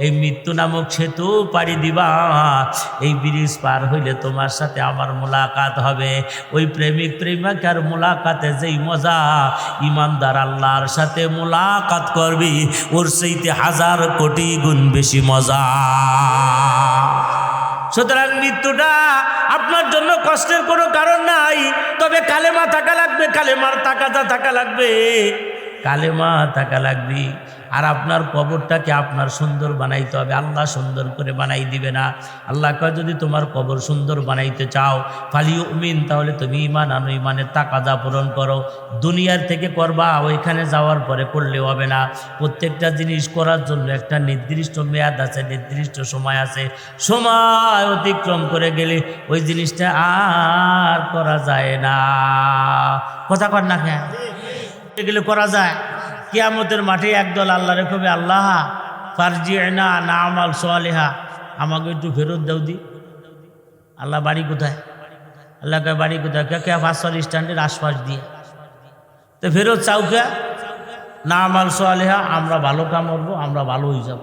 এই মৃত্যু নামক সেতু পাড়ি দিবা, এই ব্রিজ পার হইলে তোমার সাথে আমার মোলাকাত হবে। ওই প্রেমিক প্রেমিকার মোলাকাতে যেই মজা, ইমানদার আল্লাহর সাথে মোলাকাত করবি ওর চাইতে 1000 কোটি গুণ বেশি মজা। সুতরাং মৃত্যুটা আপনার জন্য কষ্টের কোনো কারণ নাই, তবে কালেমা থাকা লাগবে, কালেমার তাকাদা থাকা লাগবে, কালেমা থাকা লাগবে। আর আপনার কবরটাকে আপনার সুন্দর বানাইতে হবে, আল্লাহ সুন্দর করে বানাই দিবে না। আল্লাহ কয় যদি তোমার কবর সুন্দর বানাইতে চাও ফালিউমিন, তাহলে তুমি ঈমান আনো, ঈমানের তাকাদা পূরণ করো। দুনিয়ার থেকে করবা, ওইখানে যাওয়ার পরে করলেও হবে না। প্রত্যেকটা জিনিস করার জন্য একটা নির্দিষ্ট মেয়াদ আছে, নির্দিষ্ট সময় আছে। সময় অতিক্রম করে গেলে ওই জিনিসটা আর করা যায় না। কথা কর না কেন? এগুলো করা যায়। কিয়ামতের মাঠে একদল আল্লাহরে কবে, আল্লাহ ফারজি'না না'মাল সালিহা, আমাকে একটু ফেরত দাও দি। আল্লাহ বাড়ি কোথায়? আল্লাহ কয় বাড়ি কোথায়? কে ফাঁসল স্ট্যান্ডের আশপাশ দিয়ে। তো ফেরত চাও কে? না'মাল সালিহা, আমরা ভালো কাম করবো, আমরা ভালো হয়ে যাব,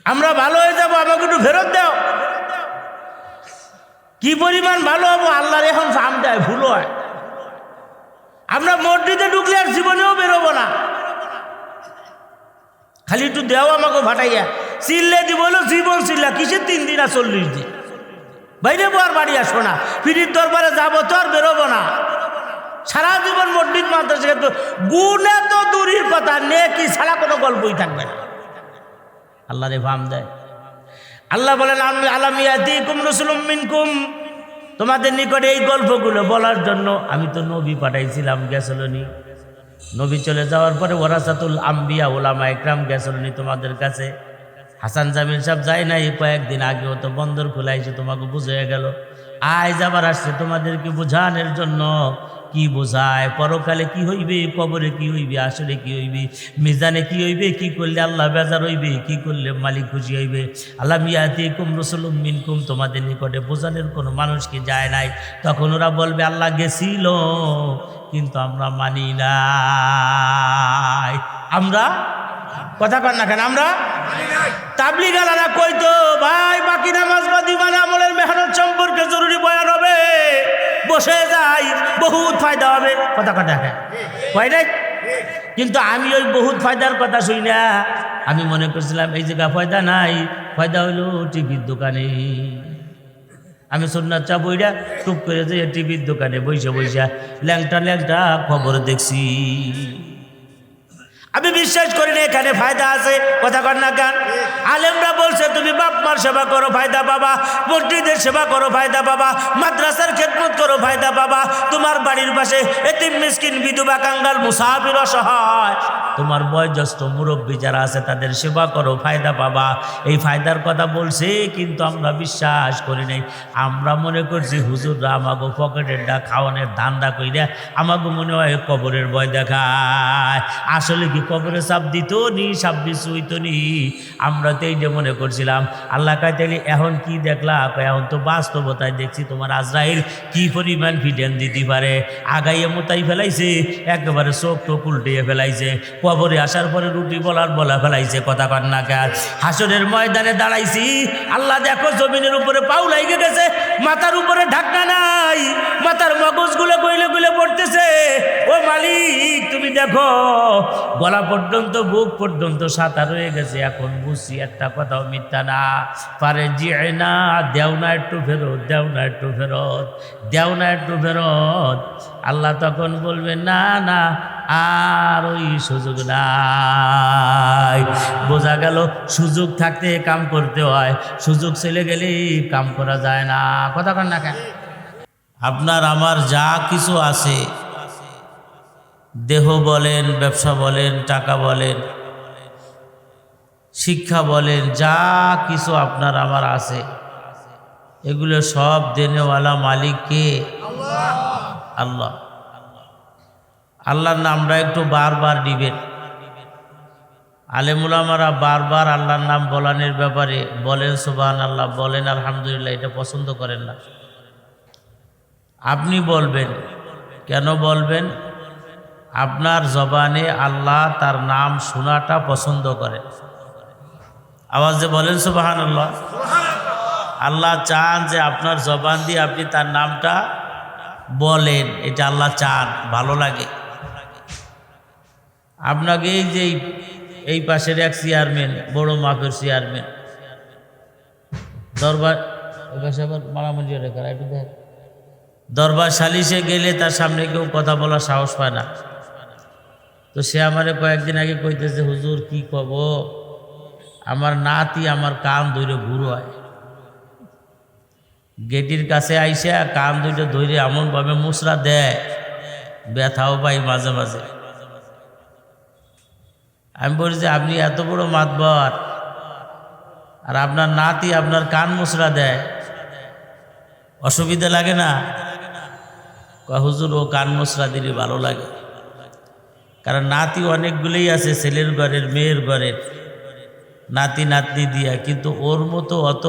আমরা ভালো হয়ে যাব, আমাকে একটু ফেরত দাও। কি পরিমাণ ভালো হবো আল্লাহর এখন ফার্ম দেয়, ভুল হয়। আমরা মসজিদে ঢুকলে আর জীবনেও বেরোবো না, খালি একটু দেও আমাকে ভাটাইয়া। চিল্লে দিব হলো জীবন চিল্লা, কিসের 3 দিন আর 40 দিন বাইরে আর বাড়ি আসবো না, পীরের দরবারে যাবো তো আর বেরোবো না। সারা জীবন মসজিদ মাদ্রাসা, গুণে তো দূরের কথা, নেকি ছাড়া কোনো গল্পই থাকবে না। আল্লাহ রে ফার্ম দেয়। আল্লাহ বলেন আলাম ইয়াতিকুম রাসূলুম মিনকুম, তোমাদের নিকটে এই গল্পগুলো বলার জন্য আমি তো নবী পাঠাইছিলাম, গেছলনি। নবী চলে যাওয়ার পরে ওয়ারাসাতুল আম্বিয়া ওলামা ইকরাম গেছলনি তোমাদের কাছে। হাসান জামিল সাহেব যায় নাই, কয়েকদিন আগেও তো বন্দর খোলাইছে, তোমাকে বুঝে গেল। আজ আবার আসছে তোমাদেরকে বোঝানোর জন্য। কি বোঝায়? পরকালে কি হইবে, কবরে কি হইবে, আসলে কি হইবে, মিজানে কি হইবে, কি করলে আল্লাহ বেজার হইবে, কি করলে মালিক খুশি হইবে। আলাম ইয়াতিকুম রাসূলুম মিনকুম, তোমাদের নিকটে বোঝানোর কোনো মানুষ কি যায় নাই? তখন ওরা বলবে আল্লাহ গেছিল, কিন্তু আমরা মানি নাই। আমরা কথা কর না কেন? আমরা তাবলীগ আলারা কইতো ভাই বাকি নামাজ বাদ ইমান আমলের মেহনত সম্পর্কে জরুরি বয়ান হবে, বসে যাই, বহুত ফায়দা হবে। কথা কথা হয় নাই? কিন্তু আমি ওই বহুত ফায়দার কথা শুই না, আমি মনে করছিলাম এই জায়গা ফায়দা নাই, ফায়দা হইল টিভির দোকানে। আমি সুন্নাত চা বইরা টুপ করে যে টিভির দোকানে বইসা বইসা ল্যাংটা ল্যাংটা খবর দেখছি। আমি বিশ্বাস করি না এখানে ফায়দা আছে। কথা কর না কেন? আলেমরা বলছে তুমি বাপ মার সেবা করো, ফায়দা পাবা, মসজিদের সেবা করো, ফায়দা পাবা, মাদ্রাসার খেদমত করো, ফায়দা পাবা, তোমার বাড়ির পাশে এতিম মিসকিন বিধবা কাঙ্গাল মুসাফির অসহায়, তোমার বয়োজ্যেষ্ঠ মুরব্বী যারা আছে তাদের সেবা করো, ফায়দা পাবা। এই ফায়দার কথা বলছে, কিন্তু আমরা বিশ্বাস করি নাই। আমরা মনে করছি হুজুররা আমাকে পকেটের ডা খাওয়ানোর ধান্দা কইরা আমাকে মনে হয় কবরের ভয় দেখায়। আসলে কি কবরে চাপ দিত নি, সাপ বিছু হইতো নি? আমরা তো এই যে মনে করছিলাম। আল্লাহ কাইতালি এখন কি দেখলা? এখন তো বাস্তবতায় দেখছি তোমার আজরাইল কি পরিমাণ ফিডেন দিতে পারে। আগাইয়ে মোতাই ফেলাইছে, একেবারে চোখ টোক উল্টিয়ে ফেলাইছে, কবরে আসার পরে রুটি বলা ফেলাইছে। কথা কর না কেন? হাসরের ময়দানে দাঁড়াইছি, আল্লাহ দেখো জমিনের উপরে পাও লাইগে গেছে, মাথার উপরে ঢাকনা নাই, মাথার মগজগুলো গইলে গইলে পড়তেছে। ও মালিক তুমি দেখো, গলা পর্যন্ত বুক পর্যন্ত সাঁতার রয়ে গেছে। এখন বুঝছি একটা কথাও মিথ্যা না। পারে জিয়ে না, দেও না একটু ফেরত, দেও না একটু ফেরত, দেও না একটু ফেরত। আল্লাহ তখন বলবে না না, আর ওই সুযোগ নাই। বোঝা গেল সুযোগ থাকতে কাম করতে হয়, সুযোগ চলে গেলে কাম করা যায় না। কথা কন না কেন? আপনার আমার যা কিছু আছে, দেহ বলেন, ব্যবসা বলেন, টাকা বলেন, শিক্ষা বলেন, যা কিছু আপনার আমার আছে, এগুলো সব দেনেওয়ালা মালিক কে? আল্লাহ। আল্লাহর নামটা একটু বারবার নিবেন। আলেম উলামারা বারবার আল্লাহর নাম বলানোর ব্যাপারে বলেন সুবহানাল্লাহ, বলেন আলহামদুলিল্লাহ, এটা পছন্দ করেন না। আপনি বলবেন, কেন বলবেন? আপনার জবানে আল্লাহ তার নাম শোনাটা পছন্দ করেন। আওয়াজে বলেন সুবহানাল্লাহ। আল্লাহ চান যে আপনার জবান দিয়ে আপনি তার নামটা বলেন, এটা আল্লাহ চান, ভালো লাগে। আপনাকে এই যে এই পাশের এক চেয়ারম্যান, বড় মাপের চেয়ারম্যান, দরবার দরবার সালিশে গেলে তার সামনে কেউ কথা বলার সাহস পায় না। তো সে আমারে কয়েকদিন আগে কইতেছে, হুজুর কি কব, আমার নাতি আমার কান ধরে ঘুরোয়, গেটির কাছে আইসা কান দুইটা ধরে এমনভাবে মুসরা দেয়, ব্যথাও পাই মাঝে মাঝে। আমি বলি যে আপনি এত বড় মাতবর আর আপনার নাতি আপনার কান মুসরা দেয়, অসুবিধা লাগে না? হুজুর ও কান মুসরা দিলে ভালো লাগে, কারণ নাতি অনেকগুলোই আছে, ছেলের ঘরের মেয়ের ঘরের নাতি নাতনি দিয়া, কিন্তু ওর মতো অত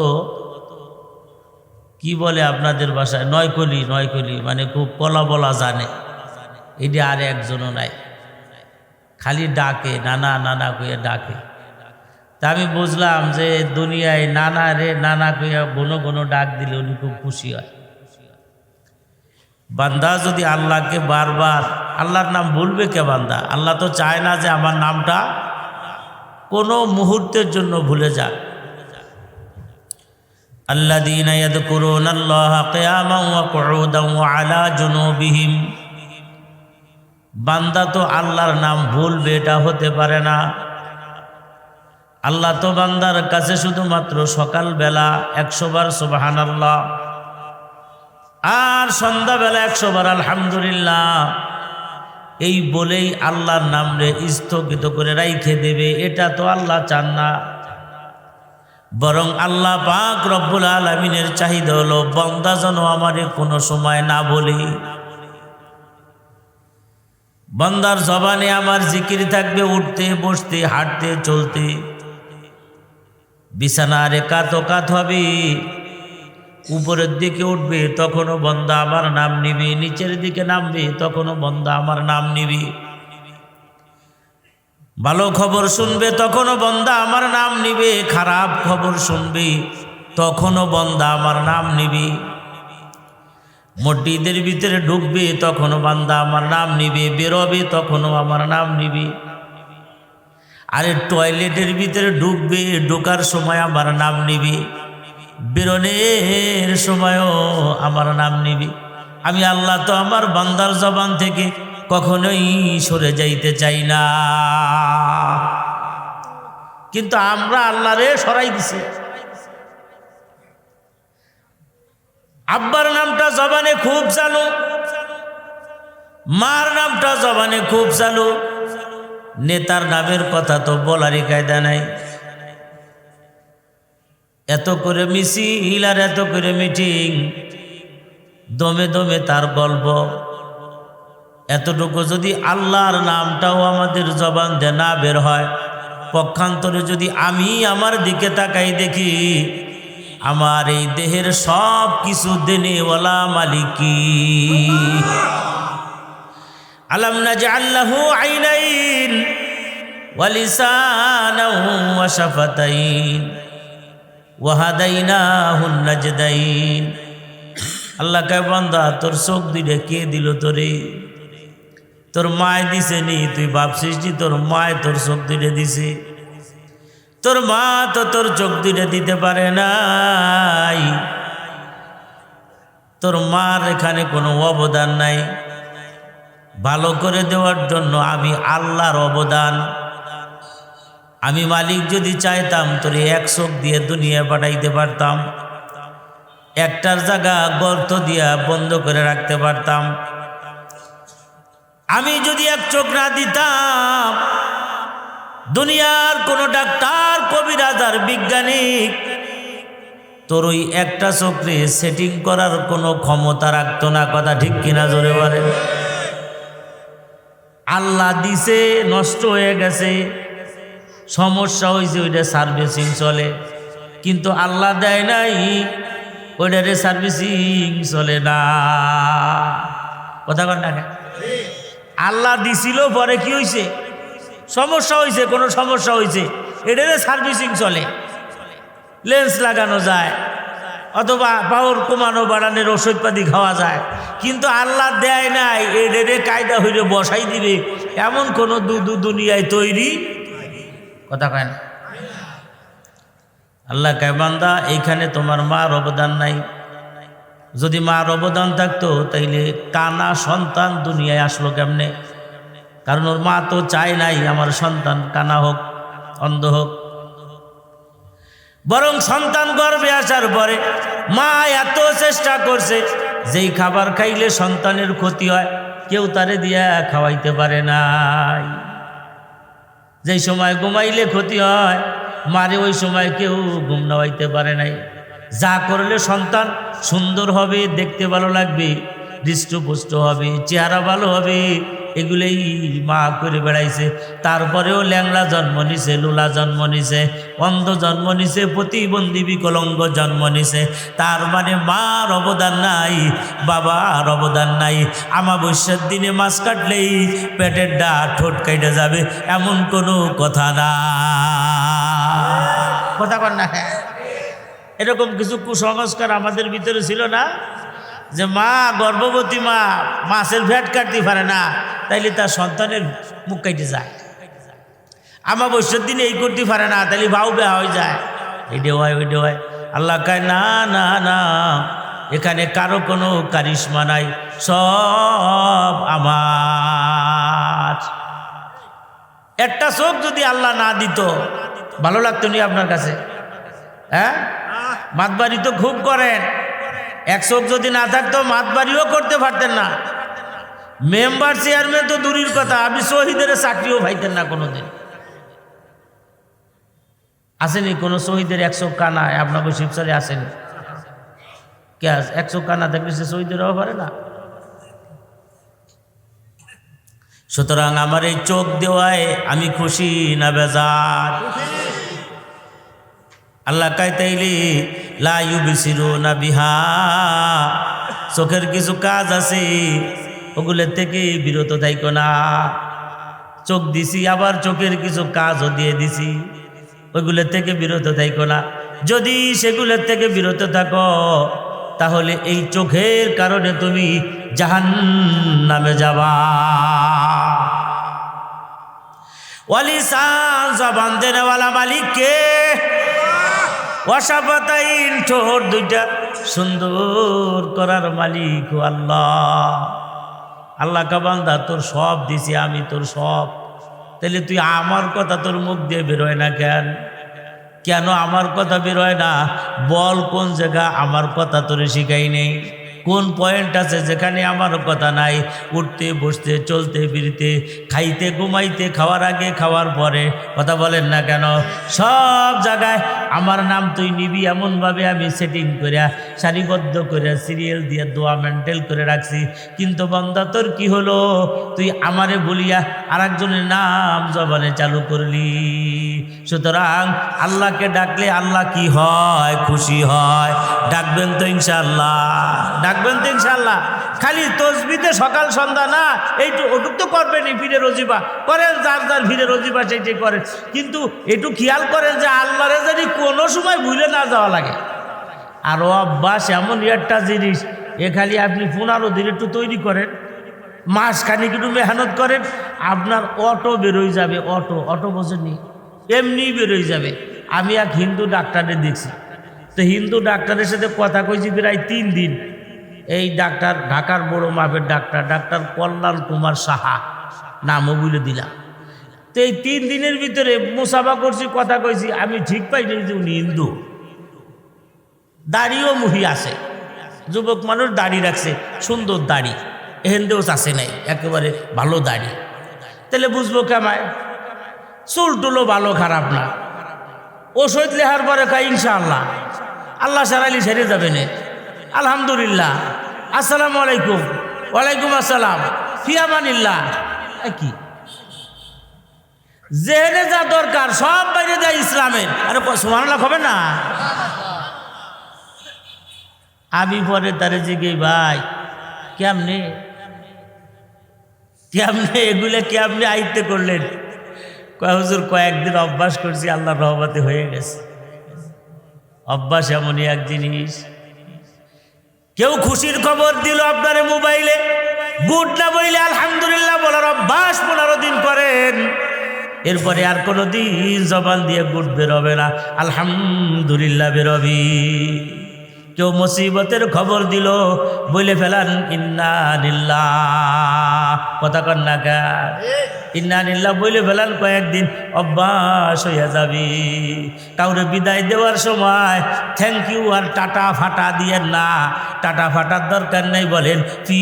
কি বলে আপনাদের ভাষায় নয়কলি, নয়কলি মানে খুব কলা বলা জানে, এটা আর একজনও নাই, খালি ডাকে নানা নানা কইয়া ডাকে। তা আমি বুঝলাম যে দুনিয়ায় নানা রে নানা কইয়া ঘন ঘন ডাক দিলে উনি খুব খুশি হয়। বান্দা যদি আল্লাহকে বারবার, আল্লাহর নাম ভুলবে কে বান্দা? আল্লাহ তো চায় না যে আমার নামটা কোনো মুহূর্তের জন্য ভুলে যাক। আল্লাযীনা ইয়াযকুরুনাল্লাহা কিয়ামান ওয়া কুউদান ওয়া আলা জুনুবিহিম, বান্দা তো আল্লাহর নাম ভুলবে এটা হতে পারে না। আল্লাহ তো বান্দার কাছে শুধুমাত্র সকালবেলা 100 বার সুবহানাল্লাহ আর সন্ধ্যাবেলা 100 বার আলহামদুলিল্লাহ এই বলেই আল্লাহর নামরে স্থগিত করে রাইখে দেবে, এটা তো আল্লাহ চান না। বরং আল্লাহ পাক রব্বুল আলামিনের চাহিদা হলো বান্দা যেন আমারে কোনো সময় না বলি, বান্দার জবানে আমার জিকির থাকবে, উঠতে বসতে হাঁটতে চলতে, বিছানার একাত কাত হবে, উপরের দিকে উঠবে তখনও বান্দা আমার নাম নিবে, নিচের দিকে নামবে তখনও বান্দা আমার নাম নিবে, ভালো খবর শুনবে তখনও বান্দা আমার নাম নিবে, খারাপ খবর শুনবে তখনও বান্দা আমার নাম নিবে, মসজিদের ভিতরে ঢুকবে তখনও বান্দা আমার নাম নিবে, বেরোবে তখনও আমার নাম নিবে, আরে টয়লেটের ভিতরে ঢুকবে, ঢোকার সময় আমার নাম নিবে, বেরোনের সময়ও আমার নাম নিবে। আমি আল্লাহ তো আমার বান্দার জবান থেকে কখনোই সরে যাইতে চাই না, কিন্তু আমরা আল্লাহরে সরাই দিছি। আব্বার নামটা জবানে খুব চালু, মার নামটা জবানে খুব চালু, নেতার নামের কথা তো বলারই কায়দা নাই। এত করে মিছিল আর এত করে মিটিং, দমে দমে তার গল্প, এতটুকু যদি আল্লাহর নামটাও আমাদের জবান দিয়ে না বের হয়, পক্ষান্তরে যদি আমি আমার দিকে তাকাই দেখি আমার এই দেহের সব কিছু দেনেওয়ালা মালিকি। আলাম নাজআল লাহু আইনাইন ওয়া লিসানান ওয়া শাফাতাইন ওয়া হাদাইনাহুন নাজদাইন। আল্লাহ কয় বান্দা তোর চোখ দুইটা কে দিল তোরে? তোর মায় দিছে নি? তুই ভাবছিস নি তোর মায় তোর চোখ দুইটা দিছে? তোর মা তো তোর চোখ দুইটা দিতে পারে নাই, তোর মার এখানে কোনো অবদান নাই। ভালো করে দেওয়ার জন্য আমি আল্লাহর অবদান। আমি মালিক যদি চাইতাম তোর এক চোখ দিয়ে দুনিয়া পাঠাইতে পারতাম, একটার জায়গা গর্ত দিয়া বন্ধ করে রাখতে পারতাম। আমি যদি এক চোখ না দিতাম, দুনিয়ার কোনো ডাক্তার কবিরাজ আর বিজ্ঞানিক তোর ওই একটা চোখে সেটিং করার কোনো ক্ষমতা রাখতো না। কথা ঠিক কিনা জোরে বলেন? আল্লাহ দিছে, নষ্ট হয়ে গেছে, সমস্যা হয়েছে, ওইটা সার্ভিসিং চলে, কিন্তু আল্লাহ দেয় নাই, ওইটারে সার্ভিসিং চলে না। কথা কন না? আল্লাহ দিছিল, পরে কি হয়েছে? সমস্যা হয়েছে, কোনো সমস্যা হয়েছে, এটারে সার্ভিসিং চলে, লেন্স লাগানো যায় অথবা পাওয়ার কমানো বাড়ানোর ওষুধপাতি খাওয়া যায়। কিন্তু আল্লাহ দেয় নাই, এটারে কায়দা হইলে বসাই দিবে এমন কোনো দুনিয়ায় তৈরি কথা কয় না। আল্লাহ কয় বান্দা এইখানে তোমার মার অবদান নাই। যদি মার অবদান থাকতো তাইলে কানা সন্তান দুনিয়ায় আসলো কেমনে? কারণ ওর মা তো চায় নাই আমার সন্তান কানা হোক, অন্ধ হোক। বরং সন্তান গর্ভে আসার পরে মা এত চেষ্টা করছে, যেই খাবার খাইলে সন্তানের ক্ষতি হয় কেউ তারে দিয়া খাওয়াইতে পারে নাই। যেই সময় ঘুমাইলে ক্ষতি হয় মারে ওই সময় কেউ ঘুম নাওয়াইতে পারে নাই। যা করলে সন্তান সুন্দর হবে, দেখতে ভালো লাগবে, হৃষ্টপুষ্ট হবে, চেহারা ভালো হবে, এগুলোই মা করে বেড়াইছে। তারপরেও ল্যাংড়া জন্ম নিছে, লুলা জন্ম নিছে, অন্ধ জন্ম নিছে, প্রতিবন্ধী বিকলাঙ্গ জন্ম নিছে। তার মানে মার অবদান নাই, বাবার অবদান নাই। আমাবস্যার দিনে মাছ কাটলেই পেটের ডাক ঠোঁট কেটে যাবে এমন কোনো কথা না, কথা কর না। এরকম কিছু কুসংস্কার আমাদের ভিতরে ছিল না, যে মা গর্ভবতী মা মাছের ভ্যাট কাটতে পারে না, তাইলে তার সন্তানের মুখ কেটে যায়। আমাবস্যার দিনে এই করতে পারে না, তাইলে ভাও বেয়া হয়ে যায়, এইটা হয় ওইটা হয়। আল্লাহ কয় না না না, এখানে কারো কোনো কারিশমা নাই, সব আমার। একটা চোখ যদি আল্লাহ না দিত ভালো লাগতো নি আপনার কাছে? হ্যাঁ, মাতবাড়ি তো খুব করেন, এক চোখ যদি না থাকতো মাতবাড়িও করতে পারতেন না। মেম্বার চেয়ারম্যান তো দূরের কথা, আপনি শহীদের চাকরিও পাইতেন না কোনোদিন। আসেনি কোনো শহীদের এক চোখ কানা আপনাকে শিবসারে আসেনি? কে এক চোখ কানা থাকলে সে শহীদেরও পারে না। সুতরাং আমার এই চোখ দেওয়ায় আমি খুশি না বেজার? আল্লাহ কাইতাইলি লা ইউবসিরুনা বিহা, চোখের কিছু কাজ আছে ওগুলোর থেকে বিরত থাইকো না। চোখ দিছি, আবার চোখের কিছু কাজও দিয়ে দিছি, ওইগুলোর থেকে বিরত থাইকো না। যদি সেগুলোর থেকে বিরত থাকো তাহলে এই চোখের কারণে তুমি জাহান্নামে যাবা। ওয়ালিসান, জবান দেনেওয়ালা মালিক কে? ওয়াশাফাতাইন, ঠোঁট দুইটা সুন্দর করার মালিক আল্লাহ। আল্লাহ কা বান্দা তোর সব দিছি আমি, তোর সব, তাহলে তুই আমার কথা তোর মুখ দিয়ে বেরোয় না কেন? কেন আমার কথা বেরোয় না? বল কোন জায়গা আমার কথা তোরে শিখাই নেই? কোন পয়েন্ট আছে যেখানে আমার কথা নাই? উঠতে বসতে চলতে ফিরতে খাইতে ঘুমাইতে খাওয়ার আগে খাওয়ার পরে কথা বলেন না কেন? সব জায়গায় আমার নাম তুই নিবি এমনভাবে আমি সেটিং করে সারিবদ্ধ করে সিরিয়াল দিয়ে দোয়া মেন্টেল করে রাখছি। কিন্তু বান্দা তোর কি হলো? তুই আমারে বলিয়া আর একজনের নাম জবানে চালু করলি। সুতরাং আল্লাহকে ডাকলে আল্লাহ কি হয়? খুশি হয়। ডাকবেন তো ইনশাআল্লাহ? ডাকবেন তো ইনশাআল্লাহ? খালি তসবিতে সকাল সন্ধ্যা না, এইটু ওটুক তো করবেন, এই ভিড়ে রজিবা করেন, যার যার ভিড়ে রজিবা সেইটাই করেন, কিন্তু একটু খেয়াল করেন যে আল্লাহরে যদি কোনো সময় ভুলে না যাওয়া লাগে। আর অভ্যাস এমন একটা জিনিস, এ খালি আপনি 15 দিন একটু তৈরি করেন, মাসখানিক একটু মেহনত করেন, আপনার অটো বেরোয় যাবে। অটো অটো বোঝেননি? এমনি বেরোয় যাবে। আমি এক হিন্দু ডাক্তারে দেখছি, তো হিন্দু ডাক্তারের সাথে কথা কইছি প্রায় 3 দিন। এই ডাক্তার ঢাকার বড় মাপের ডাক্তার, ডাক্তার কল্যাণ কুমার সাহা, নামও বলে দিলাম। তো এই 3 দিনের ভিতরে মুসাফা করছি, কথা কইছি, আমি ঠিক পাইনি যে উনি হিন্দু। দাড়িও মুহি আছে, যুবক মানুষ দাড়ি রাখছে, সুন্দর দাড়ি, এহেন্দেও চাষে নাই, একেবারে ভালো দাড়ি। তাহলে বুঝবো কেমায়? চুল টুলো ভালো, খারাপ না। ওষুধ লেহার পরে খাই ইনশাআল্লাহ, আল্লাহ সারালি সেরে যাবে না। আলহামদুলিল্লাহ, আসসালামু আলাইকুম। ওয়ালাইকুম আসসালাম, ফিয়ামানিল্লাহ। কি যেহেনে যা দরকার সব বাইরে যায় ইসলামের। আরে সুবহানাল্লাহ হবে না? আমি পরে তারে জিজ্ঞেস, ভাই কেমনে? কেমনে এগুলো কেমনে আয়ত্তে করলেন? কয় হুজুর কয়েকদিন অভ্যাস করছি, আল্লাহর রহমতে হয়ে গেছে। অভ্যাস এমনই এক জিনিস। কেউ খুশির খবর দিল আপনার মোবাইলে, গুড না বইলে আলহামদুলিল্লাহ বলার অভ্যাস 15 দিন করেন, এরপরে আর কোনো দিন জবান দিয়ে গুড বেরোবে না, আলহামদুলিল্লাহ বেরোবি। কেউ মুসিবতের খবর দিল, বলে ফেলান ইন্না লিল্লাহ, কথা কন না কা, ইন্না লিল্লাহ বলে ফেলান, কয়েকদিন অভ্যাস হইয়া যাবি। কাউরে বিদায় দেওয়ার সময় থ্যাংক ইউ আর টাটা ফাটা দিয়েন না, টাটা ফাটার দরকার নেই, বলেন ফি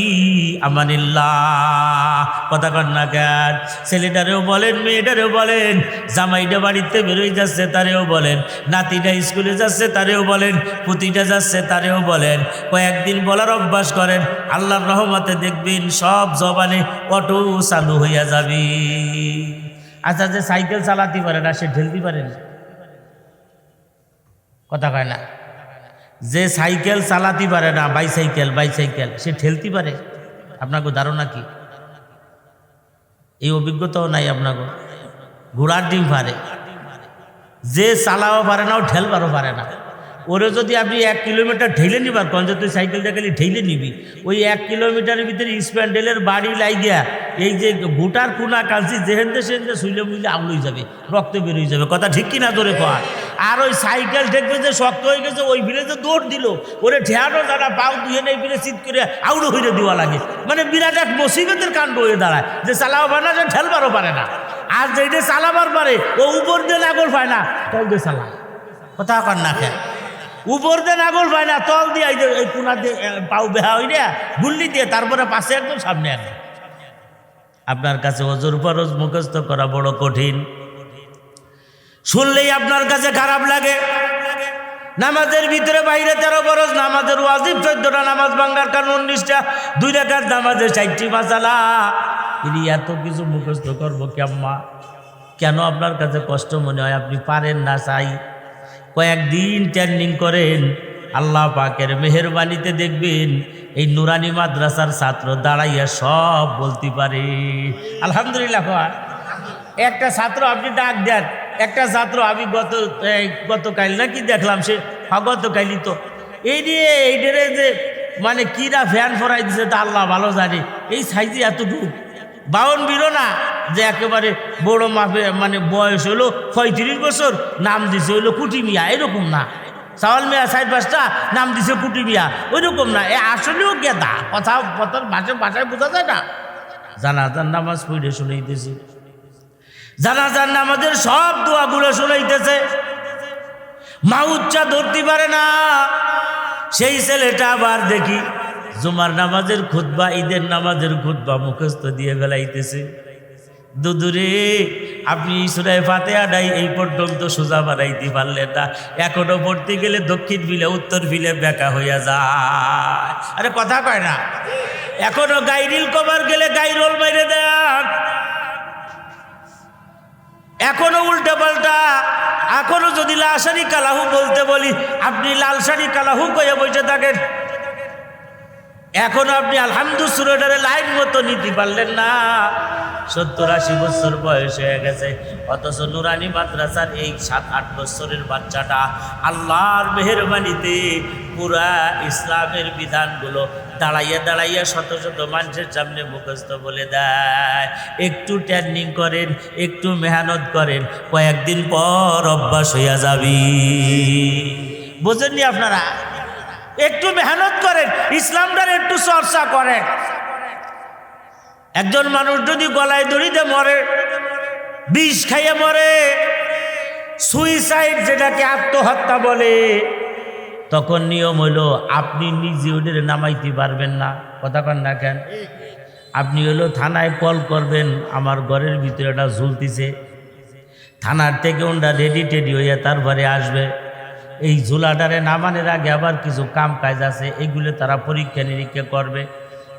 আমানিল্লাহ, কথা কন না কেন। ছেলেটারেও বলেন, মেয়েটারেও বলেন, জামাইটা বাড়িতে বেরোয় যাচ্ছে তারেও বলেন, নাতিটা স্কুলে যাচ্ছে তারেও বলেন, পুতিটা যাচ্ছে তারেও বলেন, কয়েকদিন বলার অভ্যাস করেন, আল্লাহর রহমতে দেখবেন সব জবানে অটো চালু হইয়া যাবি। আচ্ছা, যে সাইকেল চালাতে পারে না সে ঢেলতে পারে না, কথা কয় না। যে সাইকেল চালাতে পারে না, বাইসাইকেল সে ঠেলতে পারে? আপনাকে ধারণা কি? এই অভিজ্ঞতাও নাই আপনাকে? ঘোড়ার ডিম পারে, যে চালাও পারে না ও ঠেলবারও পারে না। ওরে যদি আপনি 1 কিলোমিটার ঠেলে নিবার কোন, যে তুই সাইকেলটা খালি ঠেলে নিবি, ওই 1 কিলোমিটারের ভিতরে স্প্যান্ডেলের বাড়ি লাগিয়া এই যে গোটার কোনা কালছি যেহেন্দে সেহেন্দে শুইলে মুইলে আউলই যাবে, রক্ত বেরোই যাবে, কথা ঠিক কিনা ধরে কয়। আর ওই সাইকেল ঠেকবে যে শক্ত হয়ে গেছে, ওই ভিড়ে যে দৌড় দিল, ওরে ঠেয়ানো যারা পাও দুয়ে নেই ভিড়ে চিত করে আউড়ো হইলে দেওয়া লাগে, মানে বিরাট এক মুসিবতের কাণ্ড হয়ে দাঁড়ায়। যে চালাও পারে না, যে ঠেলবারও পারে না। আর যেটা চালাবার পারে ও উপর দিয়ে নাগল পায় না, তল দিয়ে চালায়, কথা কর না খেয়ে। উপর দিয়ে নাগল পায় না, তল দিয়ে এই কোনা দিয়ে পাও বেহা হই না গুল্লি দিয়ে, তারপরে পাশে একদম সামনে একদম। আপনার কাছে অজর ফরজ মুখস্থ করা বড় কঠিন, শুনলেই আপনার কাছে খারাপ লাগে। নামাজের ভিতরে বাইরে 13 ফরজ, নামাজের ওয়াজিব 14টা, নামাজ ভাঙ্গার কারণ 19টা, 2 রাকাত নামাজে 60টি মাসালা। তিনি এত কিছু মুখস্থ করবো কেম্মা? কেন আপনার কাছে কষ্ট মনে হয়? আপনি পারেন না। চাই কয়েকদিন ট্রেনিং করেন, আল্লাহ পাকের মেহেরবানিতে দেখবেন এই নুরানি মাদ্রাসার ছাত্র দাঁড়াইয়া সব বলতে পারে আলহামদুলিল্লাহ। একটা ছাত্র আপনি ডাক দেন, একটা ছাত্র আমি গতকাল নাকি দেখলাম, সে গতকালই তো এই নিয়ে এইটারে যে মানে কিরা ফ্যান ফরাই দিছে তা আল্লাহ ভালো জানে। এই সাইজে এতটুকু 52 বিরো না, যে একেবারে বড় মাপে, মানে বয়স হলো 35 বছর, নাম দিছে হইলো কুটি মিয়া, এরকম না। চাওয়াল মিয়া 4-5টা, নাম দিছে কুটি মিয়া, ওইরকম না। আসলেও গেদা, কথা ভাষায় বোঝা যায় না। জানাজার নামাজ পড়ে শুনাইতেছি, জানাজার নামাজের সব দোয়াগুলো শুনাইতেছে, মা উচ্চা ধরতে পারে না। সেই ছেলেটা আবার দেখি জুমার নামাজের খুতবা, ঈদের নামাজের খুতবা মুখস্থ দিয়ে ফেলাইতেছে। দুদুরে আপনি সূরা ফাতিহাটাই এই পর্যন্ত সোজা বানাইতে পারলেন না, এখনো পড়তে গেলে দক্ষিণ বিলে উত্তর বিলে বেঁকা হইয়া যায়। আরে কথা কয় না? এখনো গাইরিল কভার গেলে গাইরোল মাইরে দেন, এখনো উল্টা পাল্টা। এখনো যদি লাশারি কালাহু বলতে বলি, আপনি লালসারি কালাহু কয়ে বসে থাকেন। এখনো আপনি আলহামদুলিল্লাহ লাইন মতো নিতে পারলেন না। 70-80 বছর বয়স হয়ে গেছে, অথচ নুরানি মাদ্রাসার এই 7-8 বছরের বাচ্চাটা আল্লাহর মেহেরবানিতে পুরা ইসলামের বিধানগুলো দাঁড়াইয়া দাঁড়াইয়া শত শত মানুষের সামনে মুখস্থ বলে দেয়। একটু ট্রেনিং করেন, একটু মেহনত করেন, কয়েকদিন পর অভ্যাস হইয়া যাবি। বোঝেননি আপনারা? একটু মেহনত করেন, ইসলামটার একটু চর্চা করেন। একজন মানুষ যদি গলায় দড়িতে মরে, বিষ খাইয়ে মরে, সুইসাইড যেটাকে আত্মহত্যা বলে, তখন নিয়ম হইল আপনি নিজে ওদের নামাইতে পারবেন না, কথা কন না কেন? আপনি হইলো থানায় কল করবেন, আমার ঘরের ভিতরে একটা ঝুলতিছে, থানার থেকে ওটা রেডি টেডি হইয়া তারপরে আসবে। এই ঝুলাটারে নামানোর আগে আবার কিছু কাম কাজ আছে, এগুলো তারা পরীক্ষা নিরীক্ষা করবে।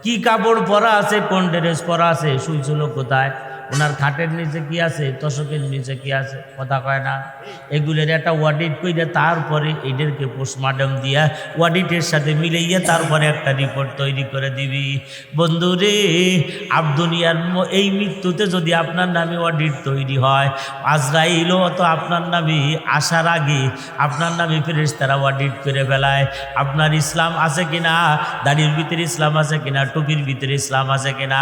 কি কাপড় পরা আছে, কোন ড্রেস পরা আছে, শুইছিল কোথায়, ওনার খাটের নিচে কি আছে, তোষকের নিচে কি আছে, কথা কয় না। এগুলোর একটা অডিট করে তারপরে এদেরকে পোস্টমর্টম দিয়া অডিটের সাথে মিলাইয়া তারপরে একটা রিপোর্ট তৈরি করে দিবি। বন্ধুরে, দুনিয়ার এই মৃত্যুতে যদি আপনার নামে অডিট তৈরি হয়, আজরাইলও তো আপনার নামে আসার আগে আপনার নামে ফেরেশতারা অডিট করে ফেলায়। আপনার ইসলাম আছে কিনা, দাড়ির ভিতরে ইসলাম আছে কিনা, টুপির ভিতরে ইসলাম আছে কিনা,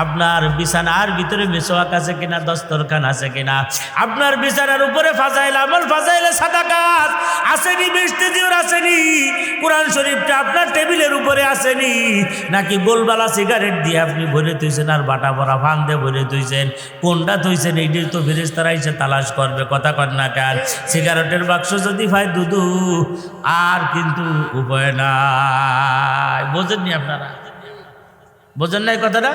আপনার বিছানার ভিতরে মেসওয়াক আছে কিনা, দস্তরখান আছে কিনা, আপনার বিছানার উপরে ফাজাইল আমল, ফাজাইলে সাদাকাত আসেনি, বেশতে দিওর আসেনি, কোরআন শরীফটা আপনার টেবিলের উপরে আসেনি, নাকি গোলবালা সিগারেট দিয়ে আপনি ভরে তুইছেন আর বাটা ভরা ভাঙ দিয়ে ভরে তুইছেন, কোনটা তুইছেন এইটাই তো ফেরেশতারা এসে তালাশ করবে, কথা কর না কার। সিগারেটের বাক্স যদি ভাই দুদু আর কিন্তু উপায় নাই। বোঝেননি আপনারা, বোঝেন নাই কথাটা?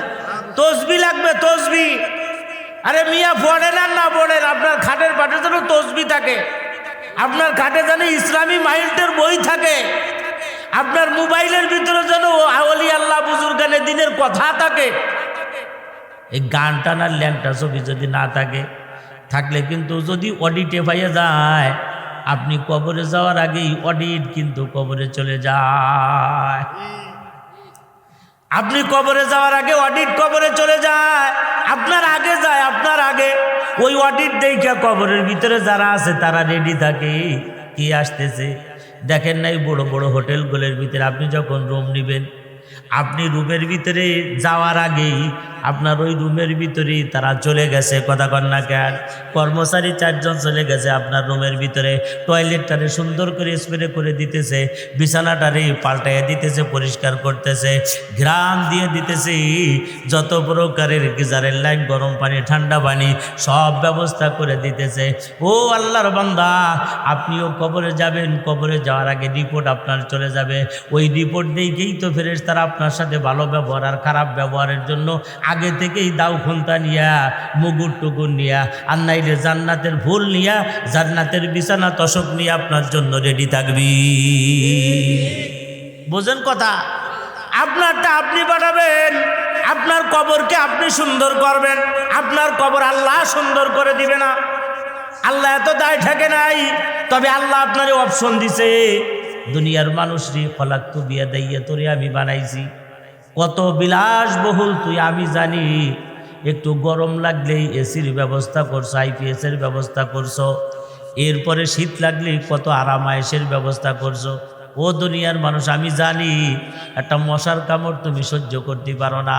তসবি লাগবে, তসবি। আরে মিয়া পড়েন আর না পড়েন, আপনার খাটের পাটে যেন তসবি থাকে, আপনার খাটে যেন ইসলামী মাইন্ডের বই থাকে, আপনার মোবাইলের ভিতরে যেন আওলি আল্লাহ বুজুর্গানে দিনের কথা থাকে। এই গান টানার ল্যাংটা ছবি যদি না থাকে, থাকলে কিন্তু যদি অডিটে পাইয়া যায়, আপনি কবরে যাওয়ার আগেই অডিট কিন্তু কবরে চলে যায়। আপনি কবরে যাওয়ার আগে অডিট কবরে চলে যায়, আপনার আগে যায়, আপনার আগে। ওই অডিট দেখে কবরের ভিতরে যারা আছে তারা রেডি থাকে, কি আসতেছে। দেখেন নাই বড় বড় হোটেলগুলোর ভিতরে আপনি যখন রুম নেবেন, আপনি রুমের ভিতরে যাওয়ার আগেই আপনার ওই রুমের ভিতরেই তারা চলে গেছে, কথা কন না কেন। কর্মচারী 4 জন চলে গেছে আপনার রুমের ভিতরে, টয়লেটটারে সুন্দর করে স্প্রে করে দিতেছে, বিছানাটারে পাল্টাইয়া দিতেছে, পরিষ্কার করতেছে, ঘ্রাণ দিয়ে দিতেছে, যত প্রকারের গিজারের লাইন, গরম পানি, ঠান্ডা পানি সব ব্যবস্থা করে দিতেছে। ও আল্লাহর বান্দা, আপনিও কবরে যাবেন, কবরে যাওয়ার আগে রিপোর্ট আপনার চলে যাবে। ওই রিপোর্ট দেখেই তো ফেরেশতারা আপনার সাথে ভালো ব্যবহার আর খারাপ ব্যবহারের জন্য আগে থেকেই দাও খুন্তা নিয়া, মুগুর টুকুর নিয়া, আর নাইলে জান্নাতের ফুল নিয়া, জান্নাতের বিছানা তশক নিয়ে আপনার জন্য রেডি থাকবি। বোঝেন কথা? আপনারটা আপনি পাঠাবেন, আপনার কবরকে আপনি সুন্দর করবেন, আপনার কবর আল্লাহ সুন্দর করে দিবে না। আল্লাহ এত দায় থাকে নাই, তবে আল্লাহ আপনারে অপশন দিছে। দুনিয়ার মানুষরে ফলাক্তু বিয়া দাইয়া তোরে আমি বানাইছি, কত বিলাসবহুল তুই আমি জানি। একটু গরম লাগলেই এসির ব্যবস্থা করছো, আইপিএসের ব্যবস্থা করছো, এরপরে শীত লাগলেই কত আরামায়েশের ব্যবস্থা করছো। ও দুনিয়ার মানুষ, আমি জানি একটা মশার কামড় তুমি সহ্য করতে পারো না।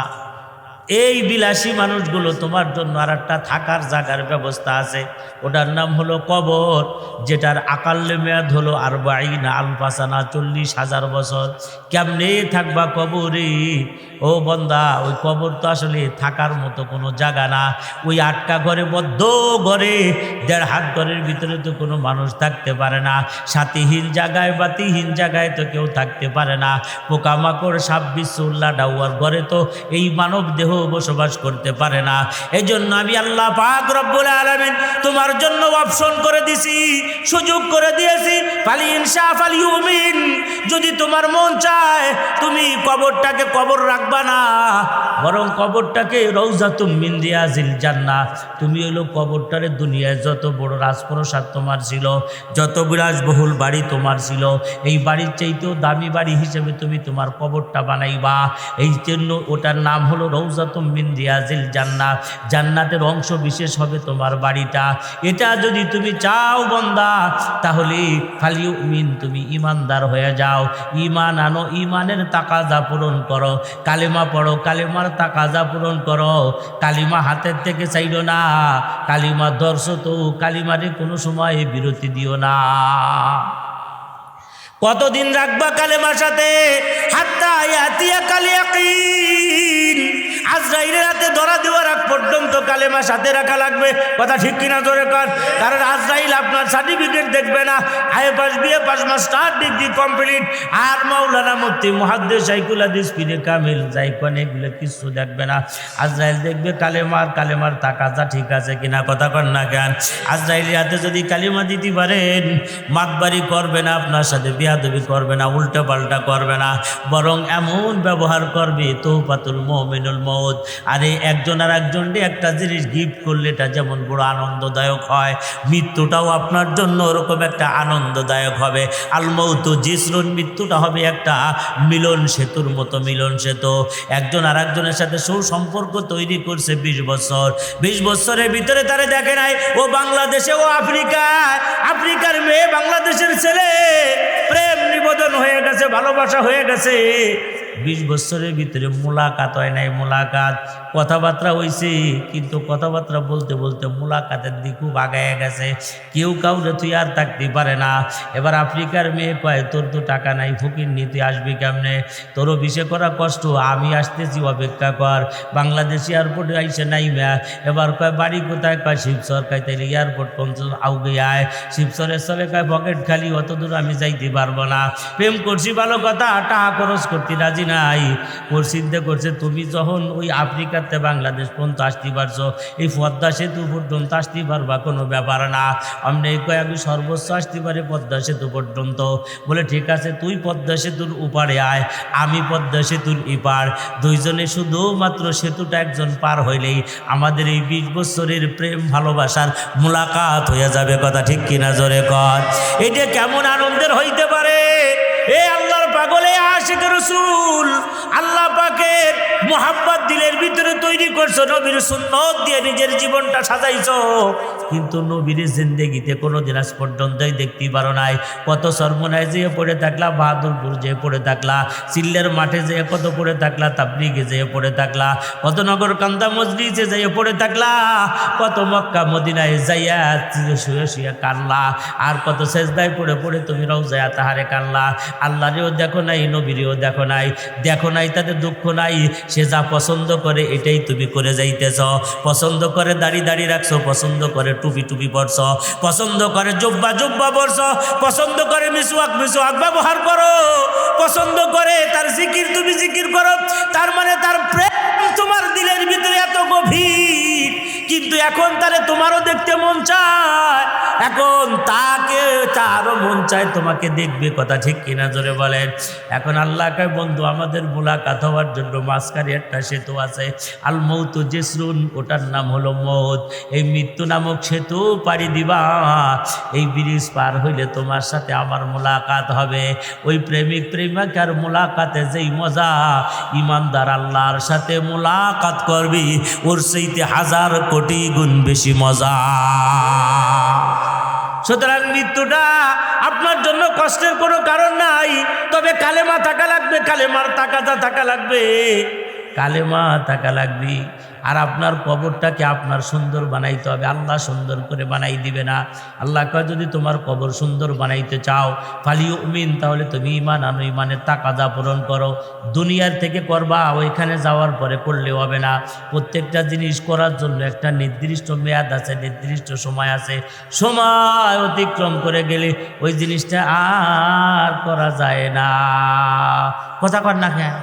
এই বিলাসী মানুষগুলো তোমার জন্য আর একটা থাকার জায়গার ব্যবস্থা আছে, ওটার নাম হলো কবর, যেটার আকাল্লে মেয়াদ হলো 40 আলফা সানা, 40,000 বছর। কেমনে থাকবা কবরে? ও বন্দা, ওই কবর তো আসলে থাকার মতো কোনো জায়গা না। ওই আটকা ঘরে, বদ্ধ ঘরে, 1.5 হাত ঘরের ভিতরে তো কোনো মানুষ থাকতে পারে না। সাথীহীন জায়গায়, বাতিহীন জায়গায় তো কেউ থাকতে পারে না। পোকামাকড়, সাপ বিচ্ছুল্লা ডাউয়ার ঘরে তো এই মানব দেহ বসবাস করতে পারে না। এই জন্য আমি আল্লাহ পাক রব্বুল আলামিন তোমার জন্য অপশন করে দিছি, সুযোগ করে দিয়েছি। ফালি ইনশা ফালি ইউমিন, যদি তোমার মন চায় তুমি কবরটাকে কবর রাখবা না, বরং কবরটাকে রওজাতুম মিন রিয়াজিল জান্নাহ। তুমি হলো কবরটারে, দুনিয়ায় যত বড় রাজপ্রসাদ তোমার ছিল, যত বিলাসবহুল বাড়ি তোমার ছিল, এই বাড়ির চাইতেও দামি বাড়ি হিসেবে তুমি তোমার কবরটা বানাইবা। এই জন্য ওটার নাম হলো রওজাতুম মিন রিয়াজিল জান্নাহ, জান্নাতের অংশ বিশেষ হবে তোমার বাড়িটা। এটা যদি তুমি চাও বান্দা, তাহলে ফালিউ মিন, তুমি ইমানদার হয়ে যাও, ইমান আনো, ইমানের তাকাজা পূরণ করো, কালেমা পড়ো, কালেমার তাকাজা পূরণ করো। কালিমা হাতের থেকে চাইলো না, কালিমা ধরছো তো কালিমারে কোনো সময় বিরতি দিও না। কতদিন রাখবা কালেমার সাথে? হাত্তা ইয়াতিয়া কাল ইয়াকিন, আজরাইলের হাতে ধরা দেওয়ার আগ পর্যন্ত কালেমা সাথে রাখা লাগবে। কথা ঠিক কিনা জোরে কর। কারণ আজরাইল আপনার সার্টিফিকেট দেখবে না, I A pass, BA pass, master degree complete, আর মাওলানা মুফতি মুহাদ্দিস শাইখুল হাদিস পীরে কামিল যাইকোন, এগুলো কিছু দেখবে না। আজরাইল দেখবে কালেমার তাকাজা ঠিক আছে কিনা, কথা কর না কেন। আজরাইলের হাতে যদি কালিমা দিতে পারেন, মাতবাড়ি করবে না, আপনার সাথে বিয়াদবি করবে না, উল্টা পাল্টা করবে না, বরং এমন ব্যবহার করবে, তৌবাতুল মুমিনুল মউত। আরে একজন আর একজনকে একটা জিনিস গিফট করলে এটা যেমন বড় আনন্দদায়ক হয়, মৃত্যুটাও আপনার জন্য ওরকম একটা আনন্দদায়ক হবে। আল মউতু জিসরুন, মৃত্যুটা হবে একটা মিলন সেতুর মতো, মিলন সেতু। একজন আর একজনের সাথে সুসম্পর্ক তৈরি করছে 20 বছর। 20 বছরের ভিতরে তারা দেখে নাই ও বাংলাদেশে, ও আফ্রিকায়, আফ্রিকার মেয়ে বাংলাদেশের ছেলে, প্রেম নিবেদন হয়ে গেছে, ভালোবাসা হয়ে গেছে। 20 বছরের ভিতরে মোলাকাত হয় নাই, মোলাকাত, কথাবার্তা হয়েছে, কিন্তু কথাবার্তা বলতে বলতে মোলাকাতের দিক খুব আগায় গেছে। কেউ কাউরে তুই আর থাকতে পারে না। এবার আফ্রিকার মেয়ে কয় তোর তো টাকা নাই, ফকির নি, তুই আসবি কেমনে, তোরও বিষে করা কষ্ট, আমি আসতেছি, অপেক্ষা কর। বাংলাদেশ এয়ারপোর্টে আইসে নাই মেয়া, এবার কয় বাড়ি কোথায়, কয় শিবচর, কয় তাইলে এয়ারপোর্ট পর্যন্ত আউগে আয়। শিবচরের চলে কয় পকেট খালি, অত দূর আমি যাইতে পারবো না। প্রেম করছি ভালো কথা, টাকা খরচ করতে রাজি নাই। ওর চিন্তা করছে তুমি যখন ওই আফ্রিকাতে বাংলাদেশ পর্যন্ত আসতে পারছো, এই পদ্মা সেতু পর্যন্ত আসতে পারবা, কোনো ব্যাপার না। আমি কয় আমি সর্বোচ্চ আসতে পারি পদ্মা সেতু পর্যন্ত। বলে ঠিক আছে, তুই পদ্মা সেতুর উপারে আয়, আমি পদ্মা সেতুর ইপার, দুইজনে শুধুমাত্র সেতুটা একজন পার হইলেই আমাদের এই 20 বছরের প্রেম ভালোবাসার মোলাকাত হয়ে যাবে। কথা ঠিক কিনা জোরে কর। এটা কেমন আনন্দের হইতে পারে? এ আল্লাহর পাগলে আশিক রাসূল, আল্লাহ পাকের মোহাব্বত দিলের ভিতরে তৈরি করছো, নবীর সুন্নত দিয়ে নিজের জীবনটা সাজাইছো, কিন্তু নবীর জিন্দেগিতে কোনোদিন আজ পর্যন্তই দেখতে পারো নাই। কত সরমনায় যেয়ে পড়ে থাকলা, বাহাদুরপুর যেয়ে পড়ে থাকলা, সিল্লের মাঠে যেয়ে কত পড়ে থাকলা, তাবলিগে যেয়ে পড়ে থাকলা, কত নগর কান্দা মজলিসে যেয়ে পড়ে থাকলা, কত মক্কা মদিনায় যাইয়া শুয়ে শুয়ে কানলা, আর কত সেজদায় পড়ে পড়ে তুমি রওজায়ে আতাহারে কানলা। আল্লাহরেও দেখো নাই, নবীরেও দেখো নাই, দেখো নাই তাতে দুঃখ নাই। সে যা পছন্দ করে এটাই তুমি করে যাইতেছ। পছন্দ করে দাড়ি দাড়ি রাখছো, পছন্দ করে টুপি টুপি পরছ, পছন্দ করে জুব্বা জুব্বা পরছ, পছন্দ করে মিসওয়াক মিসওয়াক ব্যবহার করো, পছন্দ করে তার জিকির তুমি জিকির করো। তার মানে তার প্রেম তোমার দিলের ভিতরে এত গভীর, কিন্তু এখন তারে তোমারও দেখতে মন চায়, এখন তাকে তারও মন চায় তোমাকে দেখবে। কথা ঠিক কিনা জোরে বলেন। এখন আল্লাহ কয় বন্ধু আমাদের মোলাকাত হওয়ার জন্য মাঝখানে একটা সেতু আছে, আল মউতু জিসরুন, ওটার নাম হলো মউত। এই মৃত্যু নামক সেতু পাড়ি দিবা, এই ব্রিজ পার হইলে তোমার সাথে আমার মোলাকাত হবে। ওই প্রেমিক প্রেমিকার মোলাকাতে যেই মজা, ইমানদার আল্লাহর সাথে মোলাকাত করবি ওর সেইতে 1000 কোটি গুণ বেশি মজা। সুতরাং মৃত্যুটা আপনার জন্য কষ্টের কোনো কারণ নাই, তবে কালেমা থাকা লাগবে, কালেমার তাকাজা থাকা লাগবে, কালেমা থাকা লাগবে। আর আপনার কবরটাকে আপনার সুন্দর বানাইতে হবে, আল্লাহ সুন্দর করে বানাই দিবে না। আল্লাহ কয় যদি তোমার কবর সুন্দর বানাইতে চাও ফালিউমিন, তাহলে তুমি ইমান আনো, ইমানের তাকাজা পূরণ করো। দুনিয়ার থেকে করবা, ওইখানে যাওয়ার পরে করলে হবে না। প্রত্যেকটা জিনিস করার জন্য একটা নির্দিষ্ট মেয়াদ আছে, নির্দিষ্ট সময় আছে। সময় অতিক্রম করে গেলে ওই জিনিসটা আর করা যায় না। কথা কর না কেন?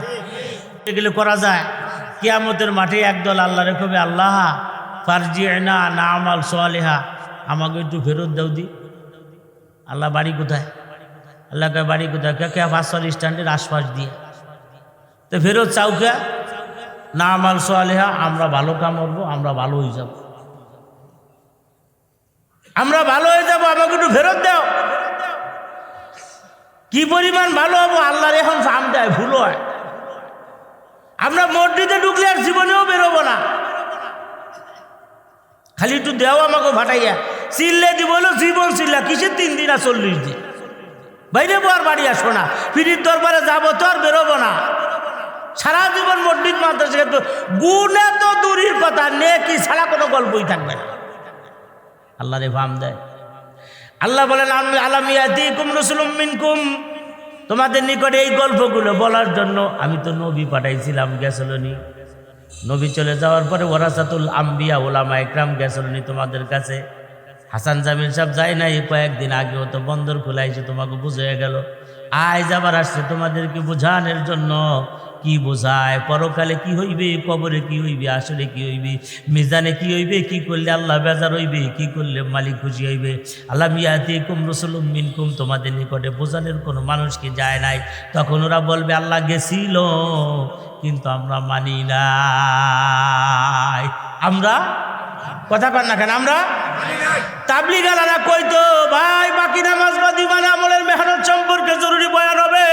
গেলে করা যায়। কিয়ামতের মাঠে একদল আল্লাহ রেখবে, আল্লাহ ফারজিনা নামাল সালিহা, আমাকে একটু ফেরত দাও দি। আল্লাহ বাড়ি কোথায়? আল্লাহ কয় বাড়ি কোথায়? কে ফাঁসল স্ট্যান্ডের আশপাশ দিয়ে। তো ফেরত চাও কে? নামাল সালিহা, আমরা ভালো কাম করবো, আমরা ভালো হয়ে যাব, আমরা ভালো হয়ে যাবো, আমাকে একটু ফেরত দাও। কি পরিমাণ ভালো হবো আল্লাহর এখন ফাম দেয়, ভুল হয়। আমরা মসজিদে ঢুকলে আর জীবনেও বেরোবো না, খালি একটু দেও আমাকে ভাটাইয়া, চিল্লে দিব জীবন চিল্লা, কিসের 3 দিন আর 40 দিন বাইরে আর বাড়ি আসবো না, পীরের দরবারে যাবো তো আর বেরোবো না। সারা জীবন মসজিদ মাদ্রাসা, তো গুণে তো দূরের কথা, নেকি ছাড়া কোনো গল্পই থাকবে না। আল্লাহ রে ফাম দেয়। আল্লাহ বলেন আলাম ইয়াতিকুম রাসূলুম মিনকুম, তোমাদের নিকটে এই গল্পগুলো বলার জন্য আমি তো নবী পাঠাইছিলাম, গেছলনি। নবী চলে যাওয়ার পরে ওয়ারাসাতুল আম্বিয়া ওলামা ইকরাম গেছলনি তোমাদের কাছে। হাসান জামিল সাহেব যায় নাই কয়েকদিন আগেও, তো বন্দর খোলাইছে, তোমাকে বুঝে গেল। আজ আবার আসছে তোমাদেরকে বোঝানোর জন্য কি বোঝায়? পরকালে কি হইবে, কবরে কি হইবে, আসলে কি হইবে, মিজানে কি হইবে, কি করলে আল্লাহ বেজার হইবে, কি করলে মালিক খুশি হইবে। আল্লাহ ইয়াতিকুম রাসূলুম মিনকুম, তোমাদের নিকটে বোঝানোর কোনো মানুষ কি যায় নাই? তখন ওরা বলবে আল্লাহ গেছিল কিন্তু আমরা মানি নাই। আমরা কথা কর না কেন? আমরা তাবলীগালারা কইতো ভাই বাকি নামাজ বাদি মানে আমলের মেহনত সম্পর্কে জরুরি বয়ান হবে,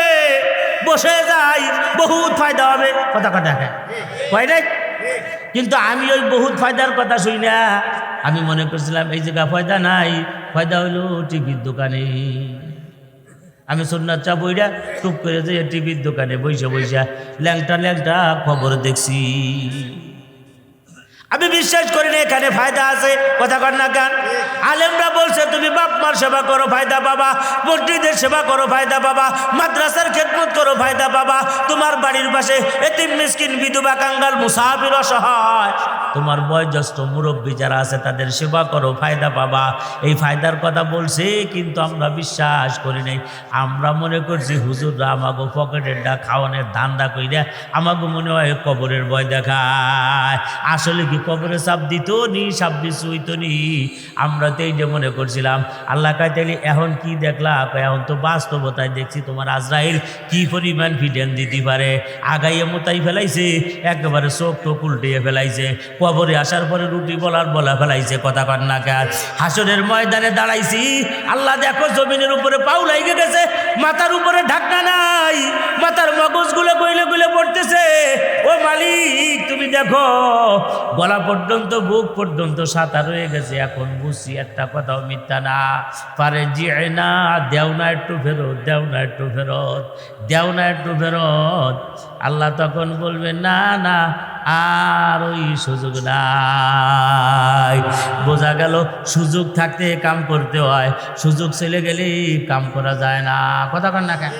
বসে যাই বহুত ফায়দা হবে। কথা কথা কয় নাই? কিন্তু আমি ওই বহুত ফায়দার কথা শুই না, আমি মনে করছিলাম এই জায়গা ফায়দা নাই, ফায়দা হইলো টিভির দোকানে। আমি সুন্নাত চা বইরা টুক করে যে টিভির দোকানে বইসা বইসা ল্যাংটা ল্যাংটা খবর দেখছি। আমি বিশ্বাস করি না এখানে ফায়দা আছে। কথা কর না গান। আলেমরা বলছে তুমি বাপ মার সেবা করো ফায়দা পাবা, মসজিদের সেবা করো ফায়দা পাবা, মাদ্রাসার খেদমত করো ফায়দা পাবা, তোমার বাড়ির পাশে এতিম মিসকিন বিধবা কাঙ্গাল মুসাফির অসহায় তোমার বয়োজ্যেষ্ঠ মুরব্বী যারা আছে তাদের সেবা করো ফায়দা পাবা। এই ফায়দার কথা বলছে কিন্তু আমরা বিশ্বাস করি নাই। আমরা মনে করছি হুজুররা আমাগো পকেটের ডা খাওয়ানোর ধান্দা কইরা আমাগো মনে হয় কবরের ভয় দেখায়। আসলে কি কবরে চাপ দিত নি, সাব্বিশ হইতো নি? আমরা তো এই যে মনে করছিলাম। আল্লাহ কায় তাইলে এখন কি দেখলা? এখন তো বাস্তবতায় দেখছি তোমার আজরাইল কি পরিমাণ ফিডেন দিতে পারে। আগাইয়ে মোতাই ফেলাইছে, একেবারে চোখ টোক উল্টিয়ে ফেলাইছে, কবরে আসার পরে রুটি বলা ফেলাইছে। কথা কর না কেন? হাসরের ময়দানে দাঁড়াইছি, আল্লাহ দেখো জমিনের উপরে পাও লাইগে গেছে, মাথার উপরে ঢাকনা নাই, মাথার মগজগুলো গইলে গইলে পড়তেছে। ও মালিক তুমি দেখো, গলা পর্যন্ত বুক পর্যন্ত সাঁতার হয়ে গেছে। এখন বুঝছি একটা কথাও মিথ্যা না। পারে জিয়ে না, দেও না একটু ফেরত, দেও না একটু ফেরত, দেও না একটু ফেরত। আল্লাহ তখন বলবে না না আর ওই সুযোগ নাই। বোঝা গেল সুযোগ থাকতে কাম করতে হয়, সুযোগ চলে গেলে কাম করা যায় না। কথা কর না কেন?